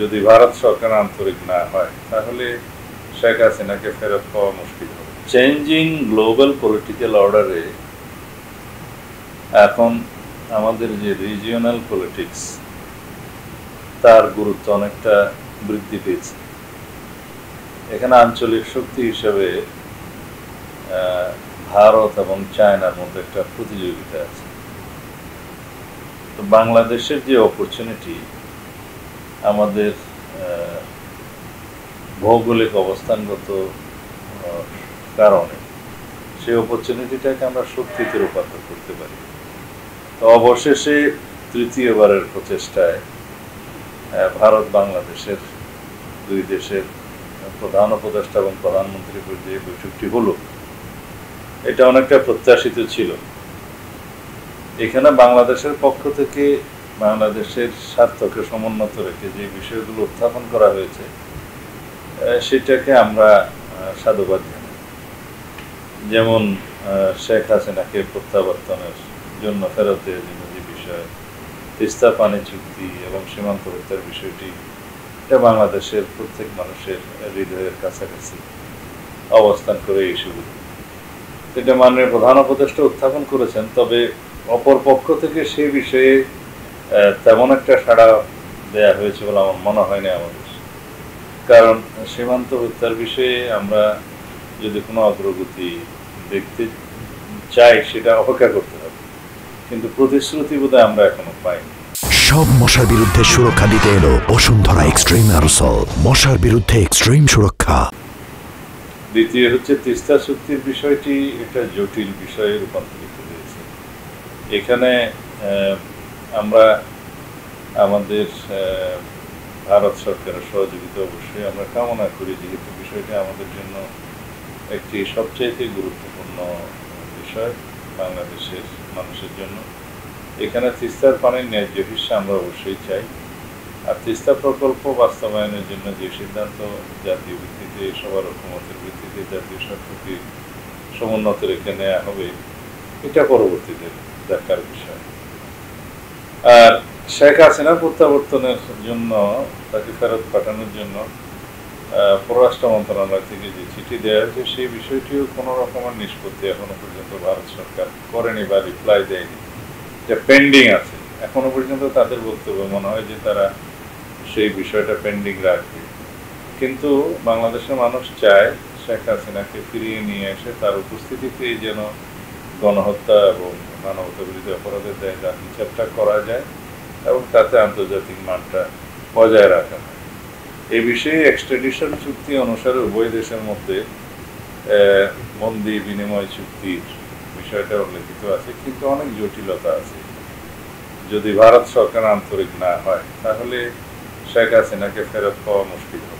যদি ভারত সরকার আন্তরিক না হয় তাহলে শেখ হাসিনাকে ফেরত পাওয়া মুশকিল হবে। চেঞ্জিং গ্লোবাল পলিটিক্যাল অর্ডারে এখন আমাদের যে রিজিওনাল পলিটিক্স তার গুরুত্ব অনেকটা বৃদ্ধি পেয়েছে। এখানে আঞ্চলিক শক্তি হিসেবে ভারত এবং চায়নার মধ্যে একটা প্রতিযোগিতা আছে। তো বাংলাদেশের যে অপরচুনিটি আমাদের ভৌগোলিক অবস্থানগত কারণে সেই অপরচুনিটিটাকে আমরা শক্তিতে রূপান্তর করতে পারি। তো অবশেষে তৃতীয়বারের প্রচেষ্টায় ভারত বাংলাদেশের দুই দেশের প্রধান উপদেষ্টা এবং প্রধানমন্ত্রীর যে বৈঠকটি হলো এটা অনেকটা প্রত্যাশিত ছিল। এখানে বাংলাদেশের পক্ষ থেকে বাংলাদেশের স্বার্থকে সমুন্নত রেখে যে বিষয়গুলো উত্থাপন করা হয়েছে সেটাকে আমরা সাধুবাদ জানাই। যেমন শেখ হাসিনাকে প্রত্যাবর্তনের জন্য ফেরত দেওয়ার জন্য যে বিষয়, তিস্তা পানি চুক্তি এবং সীমান্ত হত্যার বিষয়টি, এটা বাংলাদেশের প্রত্যেক মানুষের হৃদয়ের কাছাকাছি অবস্থান করে এই সুবিধা এটা মাননীয় প্রধান উপদেষ্টা উত্থাপন করেছেন। তবে অপর পক্ষ থেকে সেই বিষয়ে তেমন একটা সাড়া দেয়া হয়েছে বলে আমার মনে হয় না আমাদের। কারণ সীমান্ত হত্যার বিষয়ে আমরা যদি কোনো অগ্রগতি দেখতে চাই সেটা অপেক্ষা করতে হবে, কিন্তু প্রতিশ্রুতি বোধহয় আমরা এখনো পাইনি। সব মশার বিরুদ্ধে সুরক্ষা দিতে এলো বসুন্ধরা এক্সট্রিম অ্যারোসল, মশার বিরুদ্ধে এক্সট্রিম সুরক্ষা। দ্বিতীয় হচ্ছে তিস্তা চুক্তির বিষয়টি একটা জটিল বিষয়ে রূপান্তরিত হয়েছে। এখানে আমরা আমাদের ভারত সরকারের সহযোগিতা অবশ্যই আমরা কামনা করি, যেহেতু বিষয়টি আমাদের জন্য একটি সবচাইতে গুরুত্বপূর্ণ বিষয় বাংলাদেশের মানুষের জন্য। এখানে তিস্তার পানির ন্যায্য হিস্সা আমরা অবশ্যই চাই। আর তিস্তা প্রকল্প বাস্তবায়নের জন্য যে সিদ্ধান্ত জাতীয় ভিত্তিতে সবার ঐকমত্যের ভিত্তিতে জাতীয় স্বার্থকে সমুন্নত রেখে নেওয়া হবে এটা পরবর্তীতে দেখার বিষয়। আর শেখ হাসিনা প্রত্যাবর্তনের জন্য তাকে ফেরত পাঠানোর জন্য পররাষ্ট্র মন্ত্রণালয় থেকে যে চিঠি দেওয়া হয়েছে সেই বিষয়টিও কোনো রকমের নিষ্পত্তি এখনো পর্যন্ত ভারত সরকার করেনি বা রিপ্লাই দেয়নি, যে পেন্ডিং আছে। এখনো পর্যন্ত তাদের বক্তব্য মনে হয় যে তারা সেই বিষয়টা পেন্ডিং রাখবে। কিন্তু বাংলাদেশের মানুষ চায় শেখ হাসিনাকে ফিরিয়ে নিয়ে এসে তার উপস্থিতিতেই যেন গণহত্যা এবং মানবতা বিরোধী অপরাধের দায় হিসাবটা করা যায় এবং তাতে আন্তর্জাতিক মানটা বজায় রাখা হয়। এই বিষয়ে এক্সট্রাডিশন চুক্তি অনুসারে উভয় দেশের মধ্যে বন্দি বিনিময় চুক্তির বিষয়টা উল্লেখিত আছে, কিন্তু অনেক জটিলতা আছে। যদি ভারত সরকার আন্তরিক না হয় তাহলে শেখ হাসিনাকে ফেরত পাওয়া মুশকিল হবে।